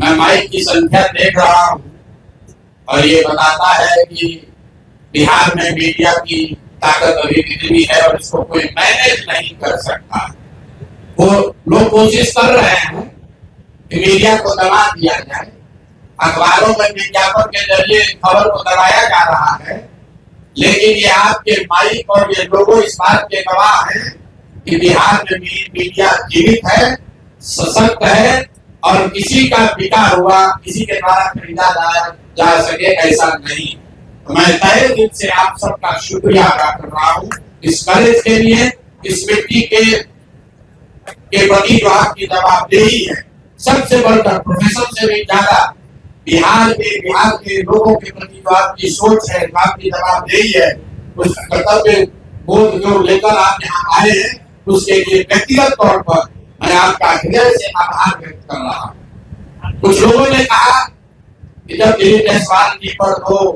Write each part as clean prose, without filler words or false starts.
मैं माइक की संख्या देख रहा हूँ और ये बताता है कि बिहार में मीडिया की ताकत अभी कितनी है और इसको कोई मैनेज नहीं कर सकता। वो लोग कोशिश कर रहे हैं कि मीडिया को दबा दिया जाए, अखबारों में विज्ञापन के जरिए खबर को दबाया जा रहा है, लेकिन ये आपके माइक और ये लोगों इस बात के गवाह हैं कि बिहार में मीडिया जीवित है, सशक्त है और किसी का बिका हुआ किसी के द्वारा खरीदा जा सके ऐसा नहीं। तो मैं तहे दिल से आप सबका शुक्रिया अदा कर रहा हूँ इस कॉलेज के लिए, इस मिट्टी के प्रति जो आपकी जवाबदेही है, सबसे बढ़कर प्रोफेसर से भी ज्यादा बिहार के लोगों के प्रति जो आपकी सोच है, जो आपकी जवाबदेही है, उस कर्तव्य बोध जो लेकर आप यहाँ आए हैं, उसके लिए व्यक्तिगत तौर पर मैं आपका हृदय से आभार व्यक्त कर रहा हूँ। कुछ लोगों ने कहा कि जब दिलीप जायसवाल जी पर तो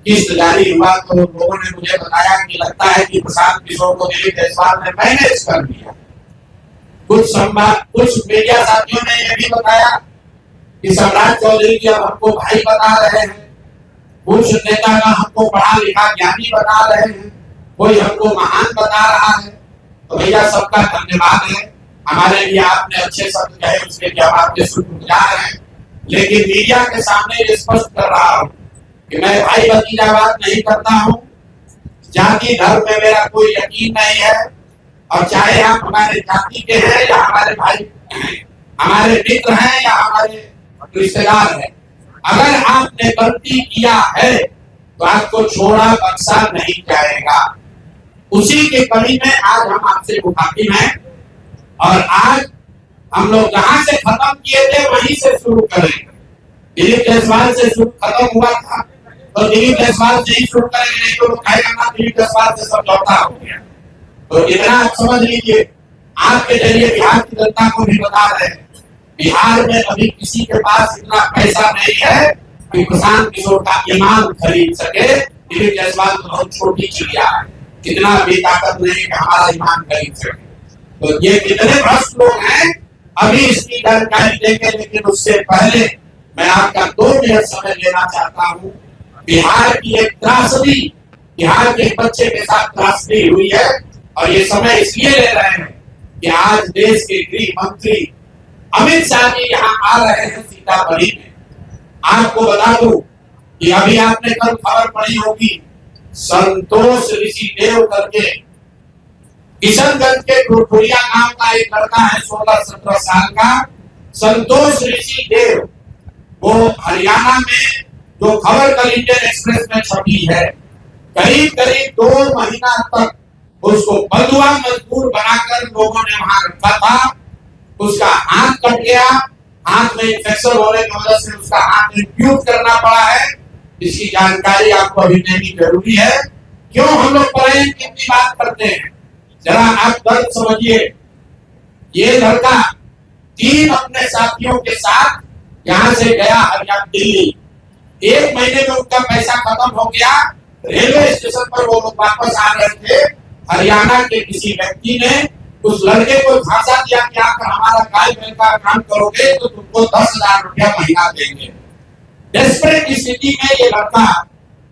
किस्त जारी हुआ तो लोगों ने मुझे बताया कि लगता है कि प्रशांत किशोर को दिलीप जायसवाल ने मैनेज कर दिया। कुछ मीडिया साथियों ने यह भी बताया कि सम्राट चौधरी जी अब हमको भाई बता रहे हैं, कुछ नेता का हमको पढ़ा लिखा ज्ञानी बता रहे हैं, कोई हमको महान बता रहा है। तो भैया सबका धन्यवाद है, हमारे लिए आपने अच्छे शब्द कहे उसके लिए हम आपके शुक्रगुजार हैं। लेकिन मीडिया के सामने ये स्पष्ट कर रहा हूँ कि मैं भाई भतीजावाद नहीं करता हूँ, जाति धर्म में मेरा कोई यकीन नहीं है, और चाहे आप हमारे जाति के हैं या हमारे भाई हमारे मित्र हैं या हमारे रिश्तेदार हैं, अगर आपने गलती किया है तो आपको छोड़ा बख्शा नहीं जाएगा। उसी के कड़ी में आज हम आपसे मुखातिब हैं और आज हम लोग जहां से खत्म किए थे वहीं से शुरू करेंगे। दिलीप जायसवाल से शुरू खत्म हुआ था तो दिलीप जायसवाल से ही शुरू करेंगे, नहीं तो कहेगा ना दिलीप जायसवाल से समझौता हो गया। तो इतना आप समझ लीजिए, आपके जरिए बिहार की जनता को भी बता रहे हैं, बिहार में अभी किसी के पास इतना पैसा नहीं है कि प्रशांत किशोर का ईमान खरीद सके। दिलीप जायसवाल तो बहुत छोटी चिड़िया है, इतना भी ताकत नहीं कि हमारा ईमान खरीद सके। तो ये कितने भ्रष्ट लोग हैं अभी इसकी जानकारी देंगे, लेकिन उससे पहले मैं आपका 2 मिनट समय लेना चाहता हूँ। बिहार की एक त्रासदी, बिहार के बच्चे के साथ त्रासदी हुई है और ये समय इसलिए ले रहे हैं कि आज देश के गृह मंत्री अमित शाह जी यहाँ आ रहे हैं सीतामढ़ी में। आपको बता दूं कि अभी आपने कल खबर पढ़ी होगी, संतोष ऋषिदेव करके किशनगंज के टोटोरिया गांव का एक लड़का है 16-17 साल का, संतोष ऋषिदेव, वो हरियाणा में जो खबर कल इंडियन एक्सप्रेस में छपी है, करीब 2 महीना तक उसको बंधुआ मजदूर बनाकर लोगों ने वहां रखा था। उसका हाथ कट गया, हाथ में इंफेक्शन होने की वजह से उसका हाथ इम्प्यूट करना पड़ा है। इसकी जानकारी आपको अभी देनी जरूरी है। क्यों हम लोग पलायन की इतनी बात करते हैं, जरा आप दर्द समझिए। ये लड़का 3 अपने साथियों के साथ यहाँ से गया हरियाणा दिल्ली, 1 महीने में उनका पैसा खत्म हो गया। रेलवे स्टेशन पर वो लोग वापस आ रहे थे, हरियाणा के किसी व्यक्ति ने उस लड़के को झांसा दिया कि आप हमारा गाय बैल का काम करोगे तो तुमको 10,000 रुपया महीना देंगे। डेस्परेट स्थिति में ये लड़का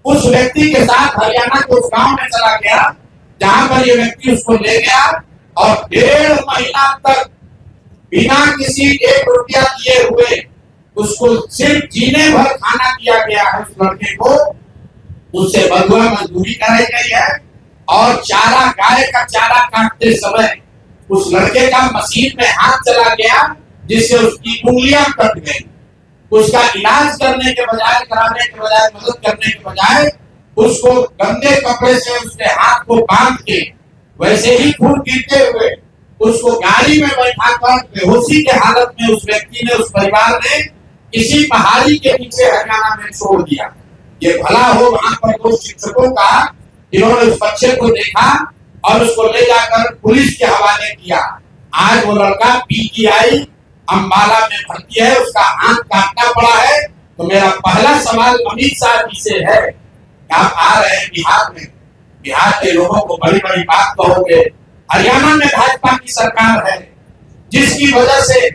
उस व्यक्ति के साथ हरियाणा के उस गांव में चला गया जहां पर ये व्यक्ति उसको ले गया और 1.5 महीना तक बिना किसी 1 रुपया दिए हुए उसको सिर्फ जीने भर खाना दिया गया है। उस लड़के को उससे बंधुआ मजदूरी कराई गई है और चारा, गाय का चारा काटते समय उस लड़के का मशीन में हाथ चला गया जिससे उसकी उंगलियां कट गई। उसका इलाज करने के बजाय, कराने के बजाय, मदद करने के बजाय उसको गंदे कपड़े से उसके हाथ को बांध के वैसे ही खून गिरते हुए उसको गाड़ी में बैठाकर बेहोशी के हालत में उस व्यक्ति ने, उस परिवार ने किसी पहाड़ी के नीचे हरियाणा में छोड़ दिया। ये भला हो वहां पर 2 शिक्षकों का, जिन्होंने उस बच्चे को देखा और उसको ले जाकर पुलिस के हवाले किया। आज वो लड़का पीजीआई अंबाला में भर्ती है, उसका हाथ काटना पड़ा है। तो मेरा पहला सवाल अमित शाह जी से है कि आप आ रहे हैं बिहार में, बिहार के लोगों को बड़ी बड़ी बात कहोगे। हरियाणा में भाजपा की सरकार है जिसकी वजह से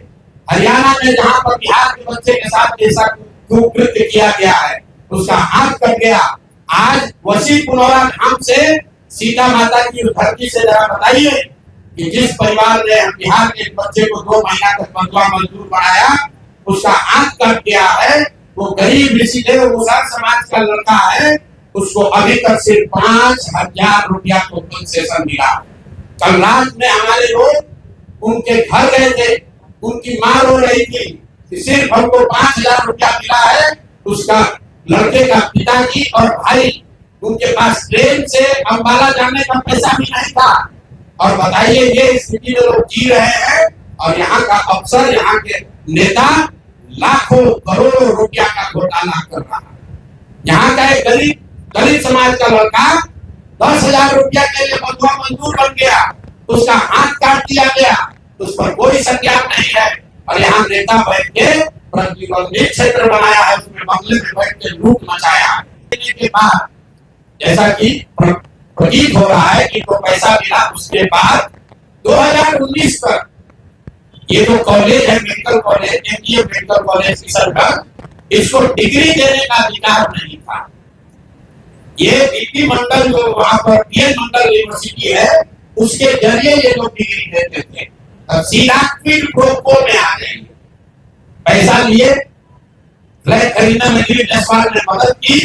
हरियाणा में जहां पर बिहार के बच्चे के साथ ऐसा कुकृत्य किया गया है, उसका हाथ कट गया। आज वसी पुनौरा धाम से सीता माता की धरती से जरा बताइए कि जिस परिवार ने बिहार के बच्चे को 2 महीना तक बंधुआ मजदूर बनाया, उसका हाथ कट गया है। वो गरीब ऋषिदेव मुसल समाज का लड़का है, उसको अभी तक सिर्फ 5,000 रुपया कंपनसेशन मिला। कल रात में हमारे लोग उनके घर गए थे, उनकी मां रो रही थी कि सिर्फ हमको 5,000 रुपया मिला है। उसका लड़के का पिताजी और भाई, उनके पास ट्रेन से अंबाला जाने का पैसा भी नहीं था। और बताइए ये स्थिति में लोग जी रहे हैं, और यहाँ का अफसर, यहाँ के नेता लाखों करोड़ों रुपया का घोटाला कर रहा है। यहाँ का एक दलित समाज का लड़का 10,000 रुपया के लिए बंधुआ मजदूर बन गया, उसका हाथ काट दिया गया, उस पर कोई संज्ञान नहीं है। और यहाँ नेता बैठ के प्रतिबंधित क्षेत्र बनाया है, उसमें बंगले में बैठ के लूट मचाया। के बाद जैसा कि प्रतीत हो रहा है कि तो पैसा मिला, उसके बाद 2019 तक ये जो कॉलेज है, medical college, MGM medical college Kishanganj, इसको डिग्री देने का अधिकार नहीं था। ये बीपी मंडल जो वहां पर पीएन मंडल यूनिवर्सिटी है, उसके जरिए ये लोग डिग्री देते थे। अब सीधा क्विड प्रो क्वो में आ गए, पैसा लिए, फ्लैट खरीदने में दिलीप जायसवाल ने मदद की,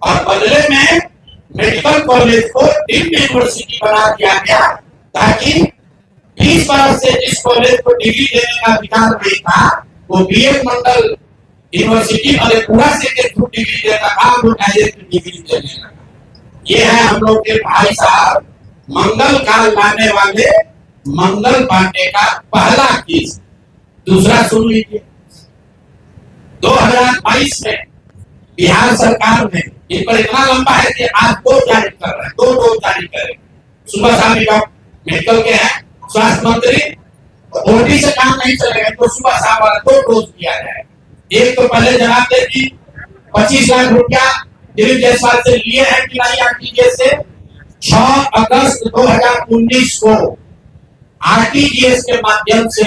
और बदले में मेडिकल कॉलेज को डीम्ड यूनिवर्सिटी बना दिया गया, ताकि 20 बरस से जिस कॉलेज को डिग्री देने का अधिकार नहीं था, वो बीएड मंडल यूनिवर्सिटी मधेपुरा से के थ्रू डिग्री देता था, वो डायरेक्ट डिग्री देने लगा। ये है हम लोग के भाई साहब मंगल काल लाने वाले मंगल पांडे का पहला केस। दूसरा सुन लीजिए, 2022 में बिहार सरकार ने, इन पर इतना लंबा है कि आज 2 जारी कर रहे हैं, 2 डोज जारी करें। सुबह शाम मेडिकल के हैं, स्वास्थ्य मंत्री, ओटी से काम नहीं चलेगा तो सुबह शाम वाला 2 डोज दिया जाए। एक तो पहले जवाब दे कि 25 लाख रुपया दिलीप जायसवाल से लिए हैं कि नहीं आरटीजीएस से। 6 अगस्त 2019 को आरटीजीएस के माध्यम से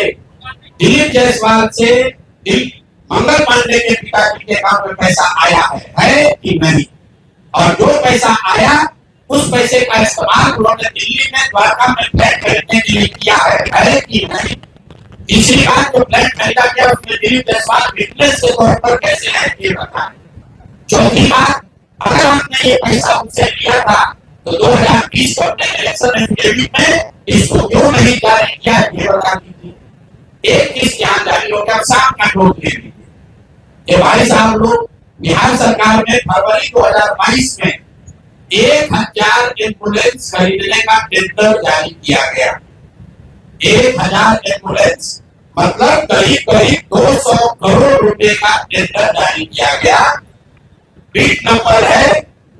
दिलीप जायसवाल से मंगल पांडे के पिताजी के अकाउंट में पैसा आया है कि नहीं, और जो पैसा आया उस पैसे का इस्तेमाल उन्होंने दिल्ली में द्वारका में फ्लैट खरीदने के लिए किया है कि नहीं। तीसरी बात, जो फ्लैट खरीदा गया उसमें दिलीप जायसवाल फिटनेस के तौर पर कैसे है ये बताएं। चौथी बात, अगर हमने ये पैसा उनसे लिया था तो 2020 को अपने इलेक्शन में इसको क्यों नहीं जारी किया ये बता दीजिए। एक चीज यहाँ जारी हो गया, शाम का नोट ले लीजिए। ये भाई साहब लोग बिहार सरकार ने फरवरी 2022 में 1,000 एम्बुलेंस खरीदने का टेंडर जारी किया गया। 1,000 एम्बुलेंस मतलब करीब 200 करोड़ रुपए का टेंडर जारी किया गया। बीट नंबर है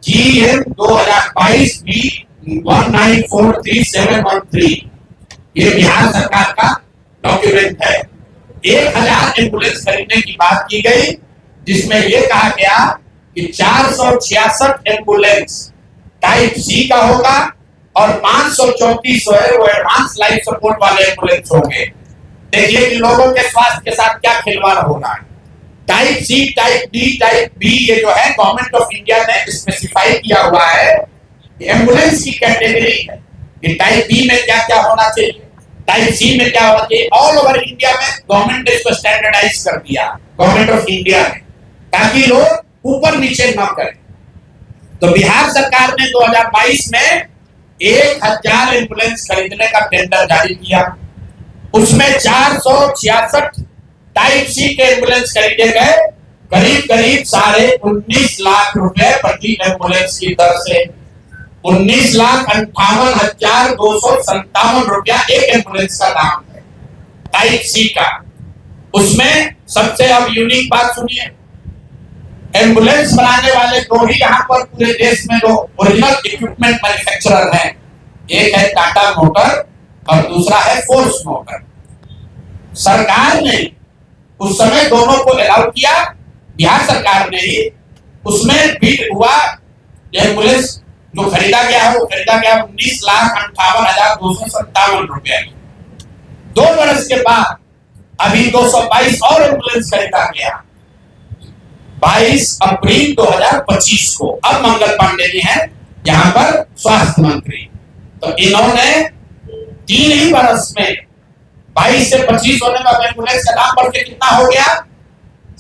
GM 2022 B1943,713। ये बिहार सरकार का डॉक्यूमेंट है। 1,000 एम्बुलेंस खरीदने की बात की गई, जिसमें यह कहा गया कि 466 एम्बुलेंस टाइप सी का होगा और 534 वो एडवांस लाइफ सपोर्ट वाले एम्बुलेंस होंगे। देखिए कि लोगों के स्वास्थ्य के साथ क्या खिलवाड़ हो रहा है। Type C, type D, type B, ये जो है गवर्नमेंट ऑफ इंडिया ने स्पेसिफाई किया हुआ है, एम्बुलेंस की कैटेगरी है कि टाइप बी में क्या क्या होना चाहिए, टाइप सी में क्या होना चाहिए। ऑल ओवर इंडिया में गवर्नमेंट ने इसको स्टैंडर्डाइज कर दिया, गवर्नमेंट ऑफ इंडिया ने, ताकि लोग ऊपर नीचे न करें। तो बिहार सरकार ने 2022 में 1,000 एम्बुलेंस खरीदने का टेंडर जारी किया। उसमें 466 टाइप सी के एम्बुलेंस खरीदे गए, करीब 19.5 लाख रुपए प्रति एम्बुलेंस की दर से। 19,58,257 रुपया एक एम्बुलेंस का दाम है टाइप सी का। उसमें सबसे अब यूनिक बात सुनिए, एम्बुलेंस बनाने वाले 2 ही यहाँ पर पूरे देश में जो ओरिजिनल इक्विपमेंट मैन्युफैक्चरर हैं, एक है टाटा मोटर और दूसरा है फोर्स मोटर। सरकार ने उस समय दोनों को अलाउ किया, बिहार सरकार ने ही। उसमें बिड हुआ, एम्बुलेंस जो खरीदा गया है वो खरीदा गया 19,58,257 रुपया। 2 वर्ष के बाद अभी 222 और एम्बुलेंस खरीदा गया 22 अप्रैल 2025 को। अब मंगल पांडे जी हैं यहाँ पर स्वास्थ्य मंत्री, तो इन्होंने 3 ही वर्ष में 22 से 25 होने में एम्बुलेंस का दाम बढ़ के कितना हो गया?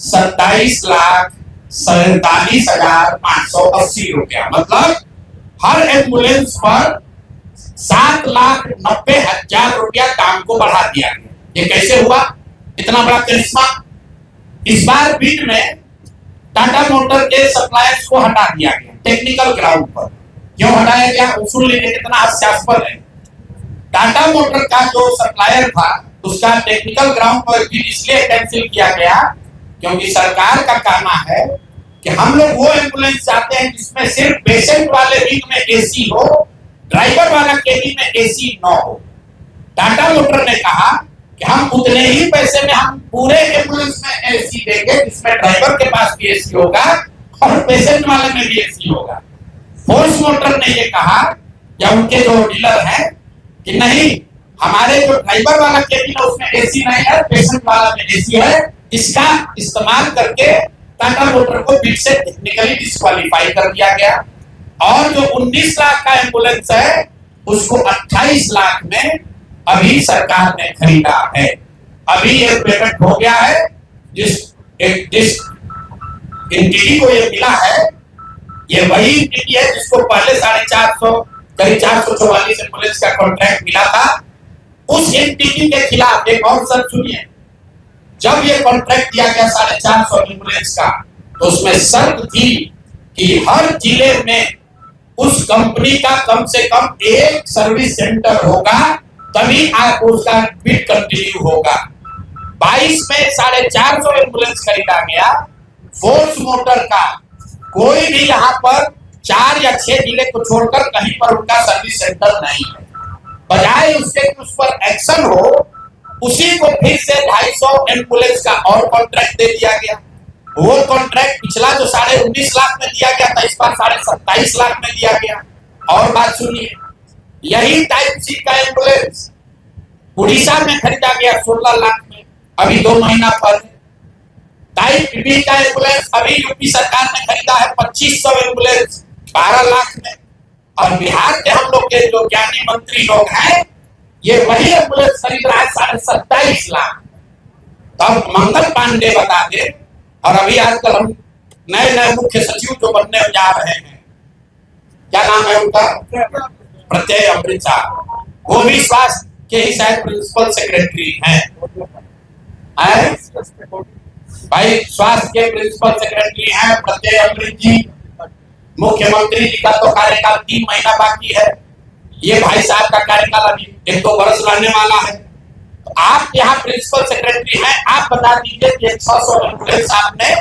27,47,580 रुपया। मतलब हर एम्बुलेंस पर 7,90,000 रुपया दाम को बढ़ा दिया गया। ये कैसे हुआ? इतना बड़ा करिश्मा। इस बार बिड में टाटा मोटर के सप्लायर्स को हटा दिया गया टेक्निकल ग्राउंड पर। क्यों हटाया गया? उसूल लेने कितना हास्यास्पद है। टाटा मोटर का जो सप्लायर था उसका टेक्निकल ग्राउंड पर बिड इसलिए कैंसिल किया गया क्योंकि सरकार का कहना है कि हम लोग वो एम्बुलेंस चाहते हैं जिसमें सिर्फ पेशेंट वाले विंग में एसी हो, ड्राइवर वाला केबिन में एसी न हो। टाटा मोटर ने कहा कि हम उतने ही पैसे में हम पूरे एम्बुलेंस में एसी देंगे जिसमें ड्राइवर के पास भी एसी होगा और पेशेंट वाले में भी एसी होगा। फोर्स मोटर ने ये कहा या उनके जो डीलर हैं कि नहीं, हमारे जो ड्राइवर वाला केबिन है उसमें एसी नहीं है, पेशेंट वाला में एसी है। इसका इस्तेमाल करके टाटा मोटर को बिड से टेक्निकली डिस्क्वालीफाई कर दिया गया और जो 19 लाख का एम्बुलेंस है उसको 28 लाख में अभी सरकार ने खरीदा है। अभी ये पेमेंट हो गया है। जिस एंटिटी को ये मिला है ये वही एंटिटी है जिसको पहले 450 करीब 444 एम्बुलेंस का कॉन्ट्रैक्ट मिला था। उस एंटिटी के खिलाफ एक और शर्त सुनिए, जब ये कॉन्ट्रैक्ट दिया गया 450 एम्बुलेंस का तो उसमें शर्त थी कि हर जिले में उस कंपनी का कम से कम एक सर्विस सेंटर होगा, तभी आप उसका बिड कंटिन्यू होगा। 22 में 450 एम्बुलेंस खरीदा गया। फोर्स मोटर का कोई भी यहाँ पर 4 या 6 जिले को छोड़कर कहीं पर उनका सर्विस सेंटर नहीं है। बजाय उसके उस पर एक्शन हो, उसी को फिर से 250 एम्बुलेंस का और कॉन्ट्रैक्ट दे दिया गया। वो कॉन्ट्रैक्ट पिछला जो 19.5 लाख में दिया गया था इस बार 27.5 लाख में दिया गया। और बात सुनिए, यही टाइप सी का एम्बुलेंस उड़ीसा में खरीदा गया 16 लाख में, अभी 2 महीना पहले। टाइप बी का एम्बुलेंस अभी यूपी सरकार ने खरीदा है 2500 एम्बुलेंस 12 लाख में। और बिहार के हम लोग के जो ज्ञानी मंत्री लोग हैं ये वही एम्बुलेंस खरीद रहा है 27.5 लाख। तब मंगल पांडे बता दे। और अभी आजकल हम नए मुख्य सचिव जो बनने जा रहे हैं, क्या नाम है उनका? प्रत्यय अमृत साहब। वो भी स्वास्थ्य के ही शायद प्रिंसिपल सेक्रेटरी हैं। भाई स्वास्थ्य के प्रिंसिपल सेक्रेटरी हैं प्रत्यय अमृत जी। मुख्यमंत्री जी का तो कार्यकाल 3 महीना बाकी है। ये भाई साहब का कार्यकाल अभी 1-2 वर्ष रहने वाला है। आप यहाँ प्रिंसिपल सेक्रेटरी हैं, आप बता दीजिए कि 600 एम्बुलेंस आपने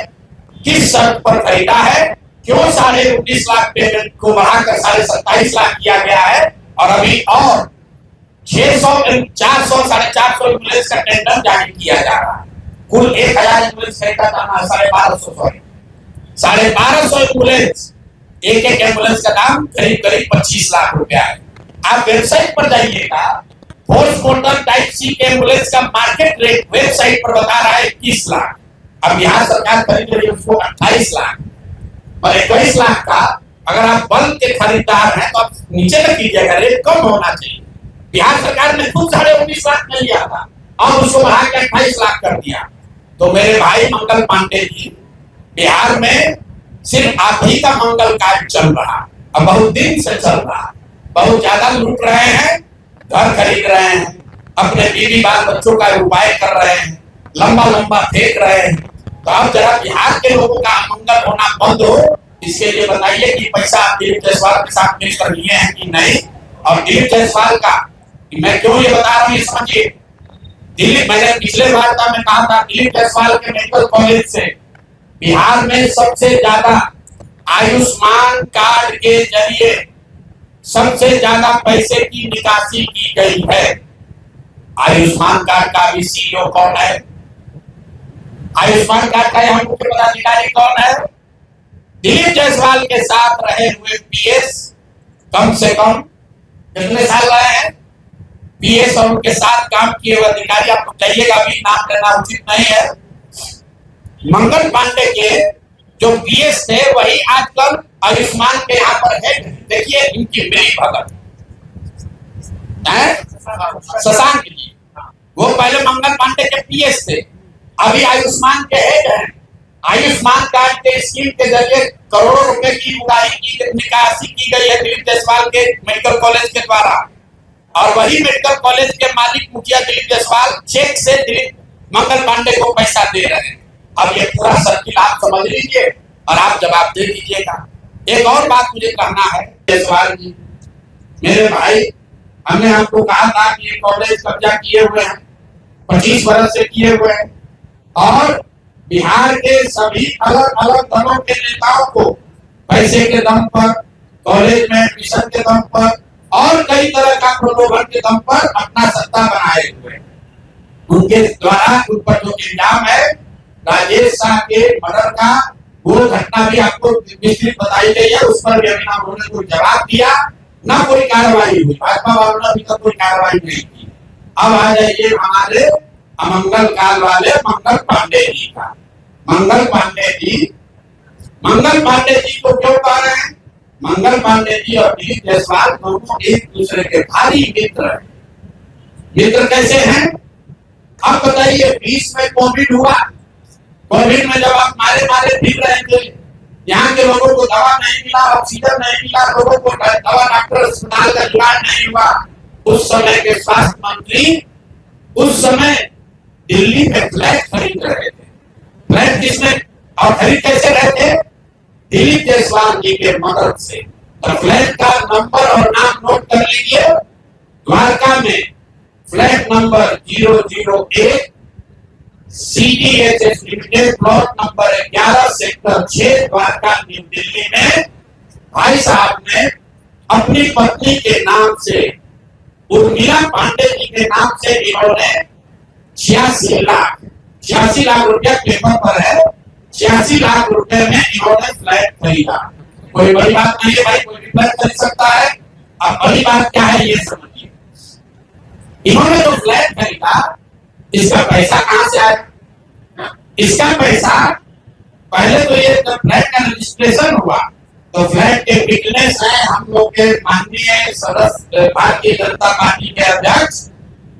किस शर्त पर खरीदा है? क्यों 19.5 लाख पेमेंट को बढ़ाकर 27.5 लाख किया गया है? और अभी और 600 400 450 एम्बुलेंस का टेंडर जारी किया जा रहा है। कुल 1000 एम्बुलेंस खरीदा था, 1250 एम्बुलेंस। एक एम्बुलेंस का दाम करीब 25 लाख रुपया है। आप वेबसाइट पर जाइएगा, फोर्स मोटर टाइप सी के एम्बुलेंस का मार्केट रेट वेबसाइट पर बता रहा है 21 लाख। अब बिहार सरकार खरीद रही है उसको 28 लाख और 21 लाख का अगर आप बल्क के खरीदार हैं तो आप नीचे तक कीजिएगा, रेट कम होना चाहिए। बिहार सरकार ने खुद 19.5 लाख में लिया था और उसको बढ़ा के 28 लाख कर दिया। तो मेरे भाई मंगल पांडे जी, बिहार में सिर्फ आप ही का मंगल कार्य चल रहा, अब बहुत दिन से चल रहा, बहुत ज्यादा लूट रहे हैं, घर खरीद रहे हैं, अपने बीवी बाल बच्चों का उपाय कर रहे हैं, लंबा फेंक रहे हैं। तो अब जरा बिहार के लोगों का अमंगल होना बंद हो, इसके लिए बताइए कि पैसा आप दिलीप जायसवाल के साथ मिलकर लिए हैं कि नहीं। और दिलीप जायसवाल का मैं क्यों ये बता रहा हूँ ये समझिए। दिलीप, मैंने पिछले वार्ता में कहा था दिलीप जायसवाल के मेडिकल कॉलेज से बिहार में सबसे ज्यादा आयुष्मान कार्ड के जरिए सबसे ज्यादा पैसे की निकासी की गई है। आयुष्मान कार्ड का भी सीईओ कौन है? आयुष्मान कार्ड का यहाँ मुख्य पदाधिकारी कौन है? दिलीप जायसवाल के साथ रहे हुए पीएस कम से कम कितने साल रहे हैं? पीएस और उनके साथ काम किए हुए अधिकारी, आपको कहिएगा भी नाम लेना उचित नहीं है। मंगल पांडे के जो पीएस थे वही आजकल आयुष्मान के यहाँ पर है। देखिए इनकी मिली भगत है शशांक जी, वो पहले मंगल पांडे के पीएस थे, अभी आयुष्मान के हेड हैं। आयुष्मान कार्ड के स्कीम के जरिए करोड़ों रुपए की उड़ाई की निकासी की गई है दिलीप जायसवाल के मेडिकल कॉलेज के द्वारा, और वही मेडिकल कॉलेज के मालिक मुखिया दिलीप जायसवाल चेक से दिलीप मंगल पांडे को पैसा दे रहे हैं। अब ये पूरा सर्किल आप समझ लीजिए और आप जवाब दे दीजिएगा। एक और बात मुझे कहना है, जायसवाल जी मेरे भाई, हमने आपको कहा था कि ये कॉलेज कब्जा किए हुए हैं, 25 वर्ष से किए हुए हैं, और बिहार के सभी अलग अलग दलों के नेताओं को पैसे के दम पर, कॉलेज में एडमिशन के दम पर और कई तरह का प्रलोभन के दम पर अपना सत्ता बनाए हुए। उनके द्वारा उन पर जो इल्जाम है राजेश शाह के मर्डर का, वो घटना भी आपको विस्तृत बताई गई है, उस पर भी अभी ना उन्होंने कोई जवाब दिया, ना कोई कार्रवाई हुई। भाजपा वालों ने अभी तक कोई कार्रवाई नहीं की। अब आ जाइए हमारे अमंगल काल वाले मंगल पांडे जी का। मंगल पांडे जी को क्यों कह रहे हैं? मंगल पांडे जी और दिलीप जायसवाल दोनों एक दूसरे के भारी मित्र हैं। मित्र कैसे हैं? आप बताइए, 20 में कोविड हुआ, कोविड में जब आप मारे फिर रहे थे, यहाँ के लोगों को दवा नहीं मिला, ऑक्सीजन नहीं मिला, लोगों को दवा डॉक्टर अस्पताल का जुगाड़ नहीं हुआ, उस समय के स्वास्थ्य मंत्री उस समय दिल्ली में फ्लैट खरीद रहे थे। फ्लैट किसने और खरीद कैसे रहे थे? दिलीप जायसवाल जी के मदद से। तो फ्लैट का नंबर और नाम नोट कर लीजिए। द्वारका में flat number 001 CDHS limited, plot number 11 sector 6 Dwarka new Delhi में भाई साहब ने अपनी पत्नी के नाम से, उर्मिला पांडे जी के नाम से इन्होंने 86 लाख रुपया पेपर पर है, 86 लाख रुपए में इन्होंने फ्लैट खरीदा। कोई बड़ी बात नहीं है भाई, कोई भी फ्लैट खरीद सकता है। अब बड़ी बात क्या है ये समझिए। इन्होंने जो फ्लैट खरीदा, इसका पैसा कहां से आया? इसका पैसा पहले तो ये जब फ्लैट का रजिस्ट्रेशन हुआ तो फ्लैट के विटनेस है हम लोग के माननीय सदस्य भारतीय जनता पार्टी के अध्यक्ष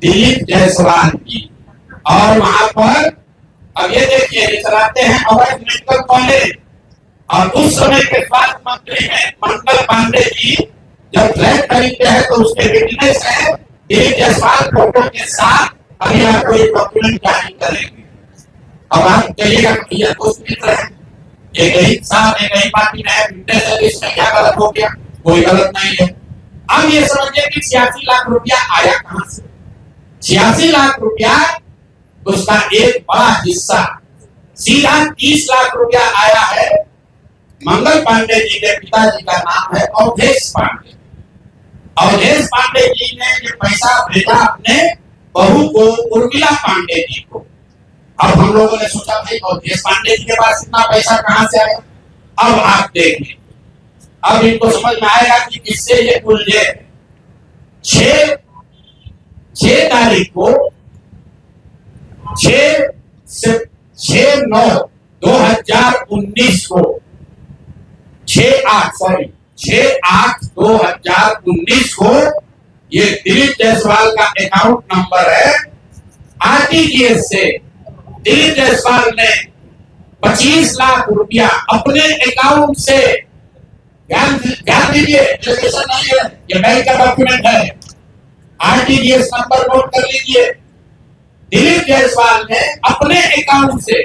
दिलीप जायसवाल जी, और वहां पर अब ये देखिए चलाते हैं अवैध मेडिकल कॉलेज, और उस समय के स्वास्थ्य मंत्री हैं मंगल पांडे जी। जब फ्लैट खरीदते हैं तो उसके विटनेस है दिलीप जायसवाल फोटो के साथ। अभी आपको एक डॉक्यूमेंट जारी करेंगे। अब आप कहिएगा भैया दोस्त मित्र है, एक ही साथ एक ही पार्टी में है, इसमें क्या गलत हो गया? कोई गलत नहीं है। अब ये समझिए कि 86 लाख रुपया आया कहां से? 86 लाख रुपया उसका एक बड़ा हिस्सा सीधा 30 लाख रुपया आया है। मंगल पांडे जी के पिताजी का नाम है अवधेश पांडे। अवधेश पांडे जी ने ये पैसा भेजा अपने बहू को, उर्मिला पांडे जी को। अब हम लोगों ने सोचा भाई अवधेश पांडे जी के पास इतना पैसा कहां से आया? अब आप देखिए, अब इनको समझ में आएगा कि किससे ये उलझे। 6 तारीख को 6/9/2019 को 6/8/2019 को ये दिलीप जायसवाल का अकाउंट नंबर है। आरटीजीएस से दिलीप जायसवाल ने 25 लाख रुपया अपने अकाउंट से, ध्यान दीजिए, नहीं है ये बैंक का डॉक्यूमेंट है, आरटीजीएस नंबर नोट कर लीजिए। दिलीप जायसवाल ने अपने अकाउंट से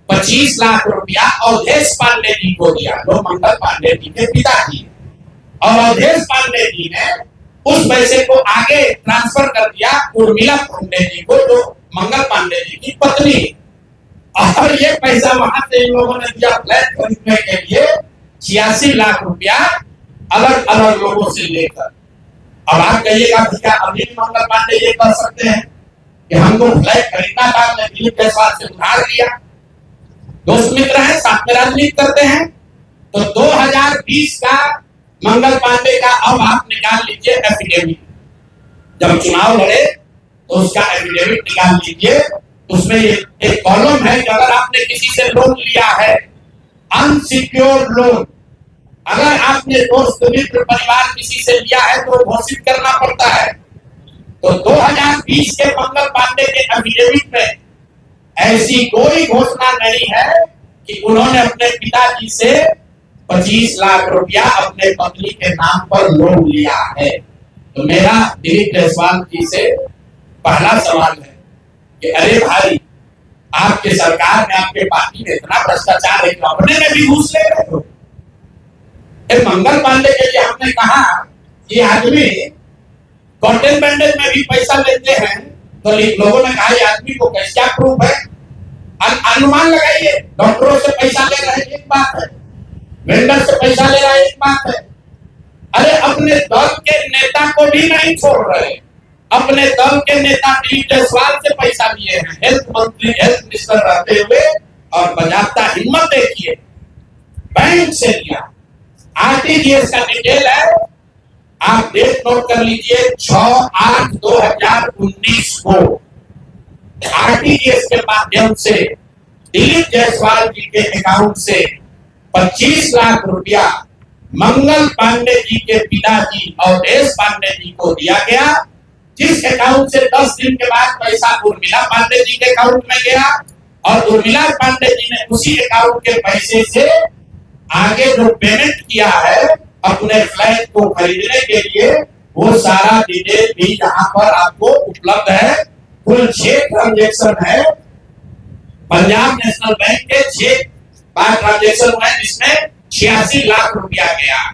25 लाख रुपया अवधेश पांडे जी को दिया, जो मंगल पांडे जी के पिताजी, और अवधेश पांडे जी ने उस पैसे को आगे ट्रांसफर कर दिया उर्मिला पांडे जी को, जो मंगल पांडे जी की पत्नी, और ये पैसा वहां से इन लोगों ने दिया फ्लैट खरीदने के लिए 86 लाख रुपया अलग अलग लोगों से लेकर। अब आप कहिएगा क्या अभी मंगल पांडे ये कर सकते हैं कि हमको फ्लैट खरीदना था, हमने दिलीप जायसवाल से उधार लिया? दोस्त मित्र हैं, साथ में राजनीति करते हैं। तो 2020 का मंगल पांडे का अब आप निकाल लीजिए एफिडेविट। जब चुनाव लड़े तो उसका एफिडेविट निकाल लीजिए, उसमें एक कॉलम है कि अगर आपने किसी से लोन लिया है, अनसिक्योर्ड लोन, अगर आपने दोस्त मित्र परिवार किसी से लिया है तो घोषित करना पड़ता है। तो 2020 के मंगल पांडे के एफिडेविट में ऐसी कोई घोषणा नहीं है कि उन्होंने अपने पिताजी से 25 लाख रुपया अपने पत्नी के नाम पर लोन लिया है। तो मेरा दिलीप जायसवाल जी से पहला सवाल है कि अरे भाई, आपके सरकार में, आपके पार्टी में इतना भ्रष्टाचार है कि अपने में भी घूस ले रहे हो। मंगल पांडे के लिए हमने कहा ये आदमी कॉटन बैंडेज में भी पैसा लेते हैं, तो लोगों ने कहा ये आदमी को क्या प्रूफ है? अनुमान लगाइए। डॉक्टरों से पैसा ले रहे हैं एक बात है, वेंडर से पैसा ले रहा है एक बात है, अरे अपने दल के नेता को भी नहीं छोड़ रहे। अपने दल के नेता दिलीप जायसवाल से पैसा लिए हैं, हेल्थ मंत्री, हेल्थ मिनिस्टर रहते हुए, और बजाता हिम्मत देखिए, बैंक से लिया। आरटीजीएस का डिटेल है, आप डेट नोट कर लीजिए, 6/8/2019 को आरटीजीएस के माध्यम से दिलीप जायसवाल जी के अकाउंट से 25 लाख रुपया मंगल पांडे जी के पिताजी और देश पांडे जी को दिया गया, जिस अकाउंट से 10 दिन के बाद पैसा उर्मिला पांडे जी के अकाउंट में गया, और उर्मिला पांडे जी ने उसी अकाउंट के पैसे से आगे जो पेमेंट किया है अपने फ्लैट को खरीदने के लिए, वो सारा डिटेल भी यहाँ पर आपको उपलब्ध है। कुल 6 ट्रांजेक्शन है, पंजाब नेशनल बैंक के 6 बार ट्रांजेक्शन हुए, जिसमें 86 लाख रुपया गया।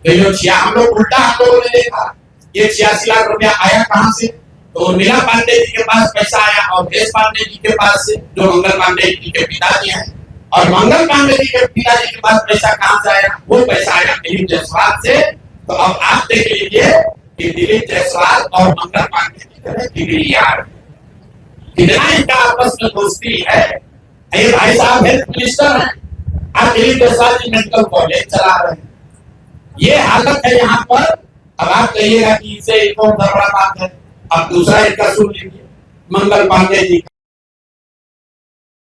तो ये हम लोग उल्टा हम लोगों ने देखा, ये 86 लाख रुपया आया कहां से? तो उर्मिला पांडे जी के पास पैसा आया और देश पांडे जी के पास से, जो मंगल पांडे जी के पिताजी हैं। और मंगल पांडे जी के पिताजी के पास पैसा कहां से आया? वो पैसा आया दिलीप जायसवाल से। तो अब आप देख लीजिए कि दिलीप जायसवाल और मंगल पांडे जी यार कितना इनका आपस में दोस्ती है। ये भाई साहब हेल्थ मिनिस्टर हैं, आप दिलीप जायसवाल जी मेडिकल कॉलेज चला रहे हैं, ये हालत है यहाँ पर। अब आप कहिएगा कि इसे कौन सा बड़ा बात है। अब दूसरा इनका सुन लीजिए, मंगल पांडे जी